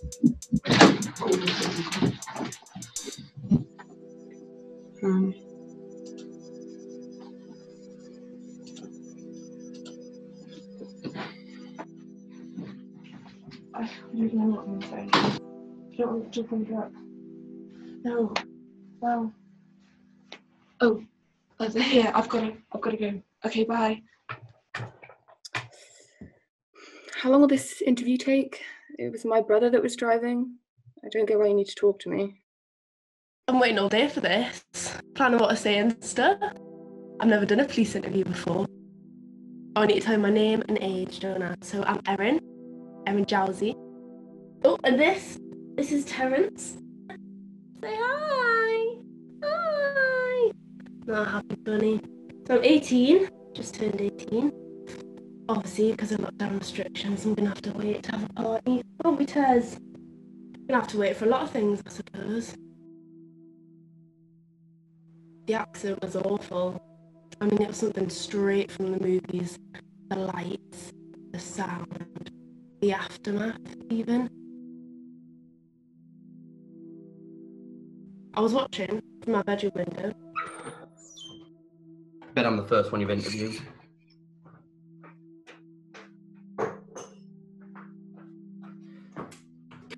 I don't know what I'm going to say. I don't want to jump up. No. Well. Oh. Here, I've got to go. Okay, bye. How long will this interview take? It was my brother that was driving. I don't get why you need to talk to me. I'm waiting all day for this. Planning what to say and stuff. I've never done a police interview before. I need to tell you my name and age, don't I? So I'm Erin Jowsey. Oh, and this is Terence. Say hi. Hi. Oh, happy bunny. So I'm 18, just turned 18. Obviously, because of lockdown restrictions, I'm going to have to wait to have a party. Won't be Tez. I'm going to have to wait for a lot of things, I suppose. The accident was awful. I mean, it was something straight from the movies. The lights, the sound, the aftermath, even. I was watching from my bedroom window. Bet I'm the first one you've interviewed.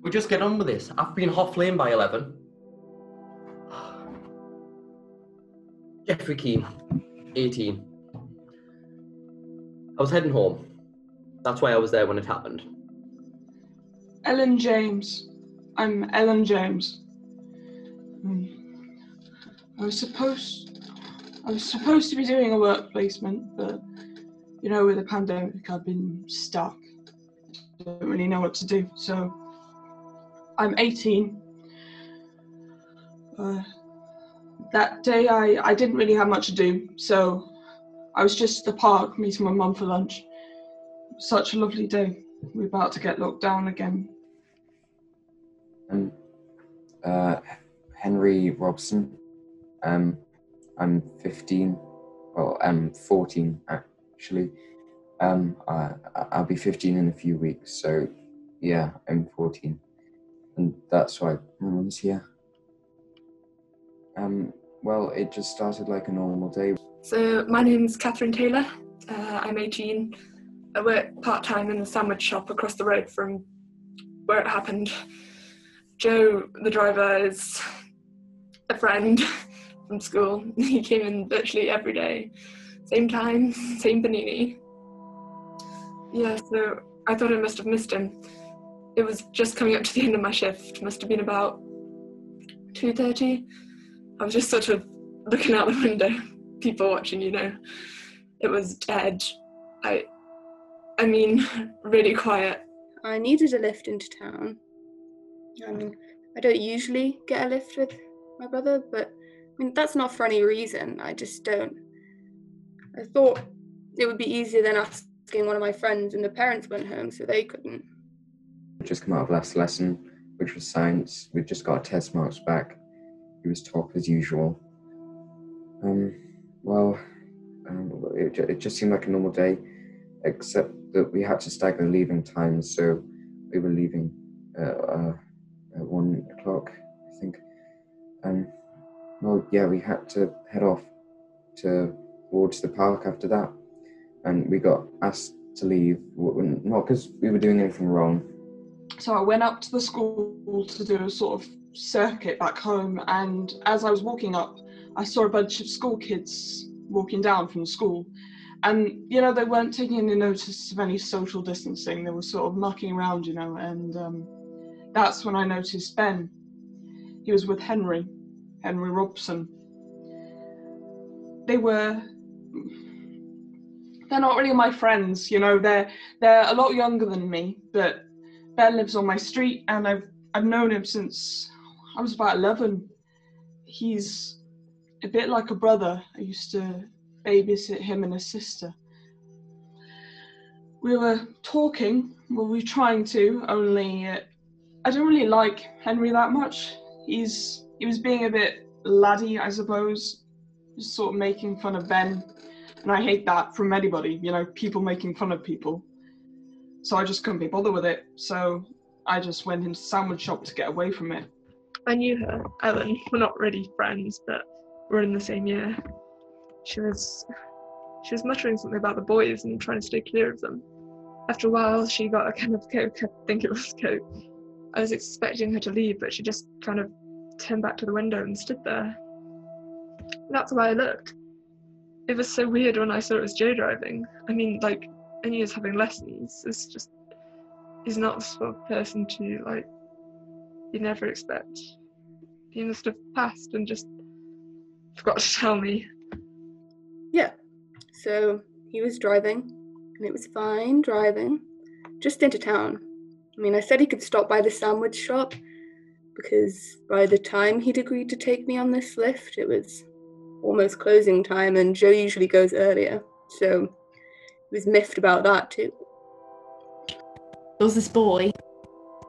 We'll just get on with this. I've been Hoff Lane by 11. Jeffrey Keane, 18. I was heading home. That's why I was there when it happened. Ellen James. I'm Ellen James. I was supposed to be doing a work placement, but you know, with the pandemic, I've been stuck. I don't really know what to do, so I'm 18. That day I didn't really have much to do, so I was just at the park meeting my mum for lunch. Such a lovely day. We're about to get locked down again. Henry Robson. I'm 15. Well, I'm 14 actually. I'll be 15 in a few weeks, so yeah, I'm 14. And that's why everyone's here. Well, it just started like a normal day. So my name's Catherine Taylor. I'm 18. I work part-time in the sandwich shop across the road from where it happened. Joe, the driver, is a friend from school. He came in virtually every day. Same time, same panini. Yeah, so I thought I must have missed him. It was just coming up to the end of my shift. Must have been about 2:30. I was just sort of looking out the window, people watching, you know. It was dead. I mean, really quiet. I needed a lift into town. I don't usually get a lift with my brother, but I mean, that's not for any reason. I just don't. I thought it would be easier than asking one of my friends, and the parents went home, so they couldn't. We just come out of last lesson, which was science. We just got our test marks back. It was top as usual. It just seemed like a normal day, except that we had to stagger leaving times, so we were leaving at 1 o'clock, I think. We had to head off towards the park after that, and we got asked to leave, not because we were doing anything wrong. So I went up to the school to do a sort of circuit back home, and as I was walking up, I saw a bunch of school kids walking down from school, and you know, they weren't taking any notice of any social distancing. They were sort of mucking around, you know, and that's when I noticed Ben. He was with Henry Robson. They're not really my friends, you know, they're a lot younger than me, but Ben lives on my street, and I've known him since I was about 11. He's a bit like a brother. I used to babysit him and his sister. We were talking, well, we were trying to, only I don't really like Henry that much. He was being a bit laddie, I suppose, just sort of making fun of Ben, and I hate that from anybody, you know, people making fun of people. So I just couldn't be bothered with it. So I just went into the sandwich shop to get away from it. I knew her, Ellen. We're not really friends, but we're in the same year. She was muttering something about the boys and trying to stay clear of them. After a while, she got a can of Coke. I think it was Coke. I was expecting her to leave, but she just kind of turned back to the window and stood there. That's why I looked. It was so weird when I saw it was Joe driving. I mean, like, Anya's having lessons. He's not the sort of person to, like, you never expect. He must have passed and just forgot to tell me. Yeah, so he was driving, and it was fine driving, just into town. I mean, I said he could stop by the sandwich shop, because by the time he'd agreed to take me on this lift, it was almost closing time, and Joe usually goes earlier, so he was miffed about that too. There was this boy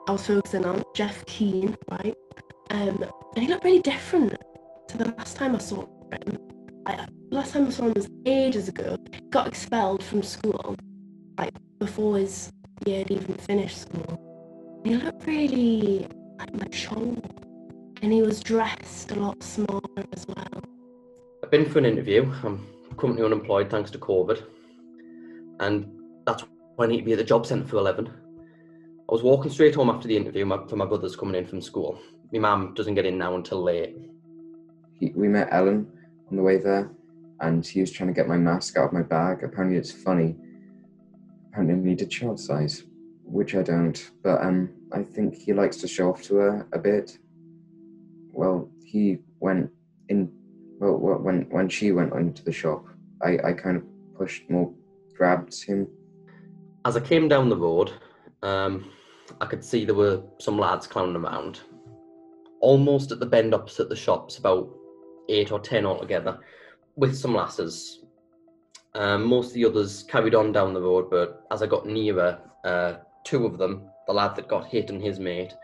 I was focusing on, Geof Keane, right? And he looked really different to the last time I saw him. Last time I saw him was ages ago. He got expelled from school, like, before his year had even finished school. And he looked really, like, mature. And he was dressed a lot smaller as well. I've been for an interview. I'm currently unemployed thanks to COVID. And that's why I need to be at the job centre for 11. I was walking straight home after the interview for my brother's coming in from school. My mum doesn't get in now until late. We met Ellen on the way there, and he was trying to get my mask out of my bag. Apparently it's funny. Apparently I needed child size, which I don't. But I think he likes to show off to her a bit. Well, he went in. Well, when she went into the shop, I kind of grabbed him. As I came down the road, I could see there were some lads clowning around. Almost at the bend opposite the shops, about 8 or 10 altogether, with some lasses. Most of the others carried on down the road, but as I got nearer, 2 of them, the lad that got hit and his mate,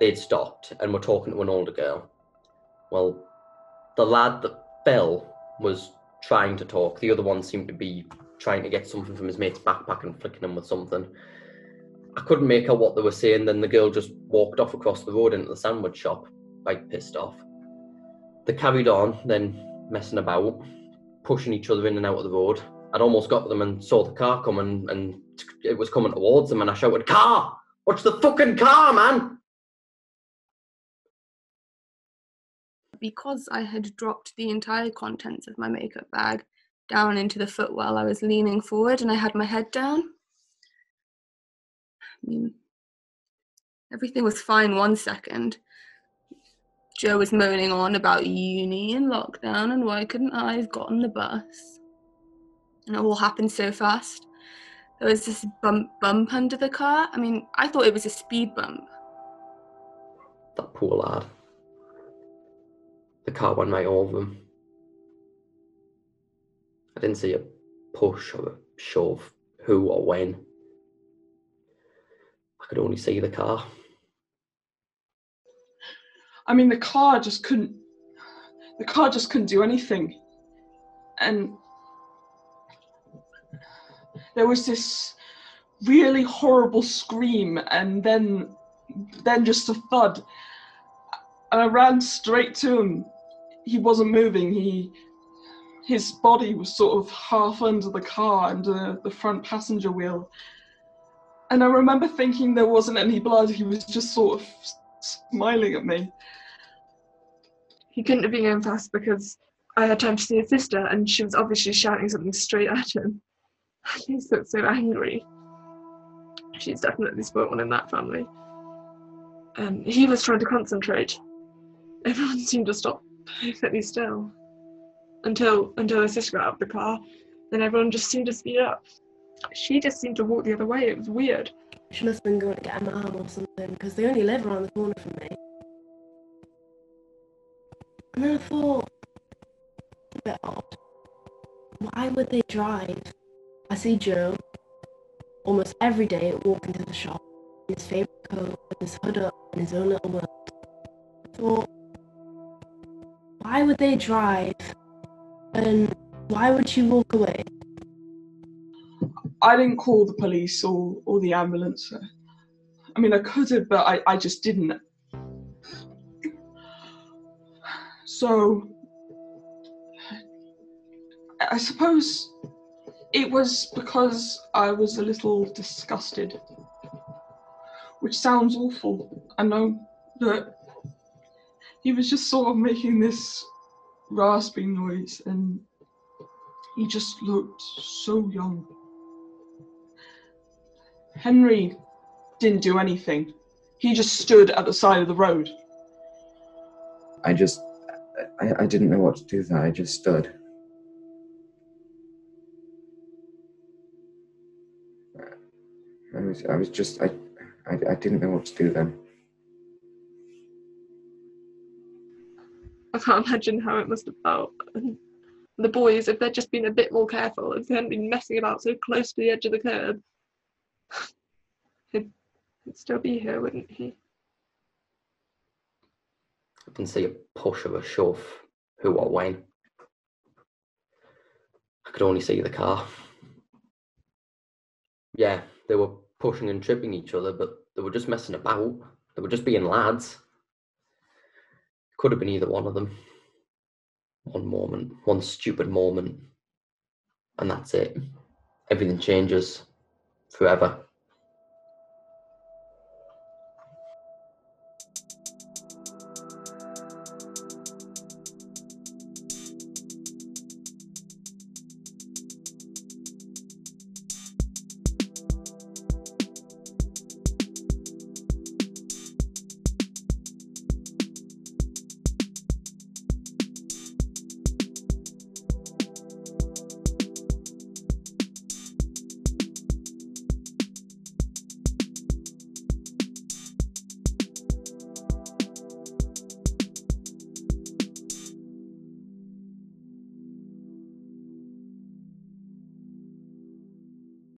they'd stopped and were talking to an older girl. Well, the lad that fell was trying to talk. The other one seemed to be trying to get something from his mate's backpack and flicking him with something. I couldn't make out what they were saying, then the girl just walked off across the road into the sandwich shop, quite pissed off. They carried on, then messing about, pushing each other in and out of the road. I'd almost got to them and saw the car coming, and it was coming towards them, and I shouted, "Car! Watch the fucking car, man!" Because I had dropped the entire contents of my makeup bag down into the footwell, I was leaning forward and I had my head down. I mean, everything was fine 1 second. Joe was moaning on about uni and lockdown and why couldn't I have gotten the bus. And it all happened so fast. There was this bump under the car. I mean, I thought it was a speed bump. That poor lad. The car went right over him. I didn't see a push or a shove, who or when. I could only see the car. I mean, the car just couldn't do anything. And there was this really horrible scream, and then just a thud. And I ran straight to him. He wasn't moving. His body was sort of half under the car, under the front passenger wheel. And I remember thinking there wasn't any blood. He was just sort of smiling at me. He couldn't have been going fast because I had time to see his sister, and she was obviously shouting something straight at him. He looked so angry. She's definitely spoilt one in that family. He was trying to concentrate. Everyone seemed to stop perfectly still. Until his sister got out of the car, then everyone just seemed to speed up. She just seemed to walk the other way. It was weird. She must have been going to get a mum or something, because they only live around the corner from me. And then I thought, a bit odd. Why would they drive? I see Joe almost every day walk into the shop in his favourite coat, with his hood up, in his own little world. I thought, why would they drive? And why would she walk away? I didn't call the police or the ambulance. I mean, I could have, but I just didn't. So, I suppose it was because I was a little disgusted. Which sounds awful, I know, but he was just sort of making this rasping noise, and he just looked so young. Henry didn't do anything. He just stood at the side of the road. I didn't know what to do there. I just stood. I didn't know what to do then. I can't imagine how it must have felt. And the boys, if they'd just been a bit more careful, if they hadn't been messing about so close to the edge of the curb, he'd still be here, wouldn't he? I can see a push of a shove. Who or when? I could only see the car. Yeah, they were pushing and tripping each other, but they were just messing about. They were just being lads. Could have been either one of them. One moment, one stupid moment, and that's it. Everything changes forever.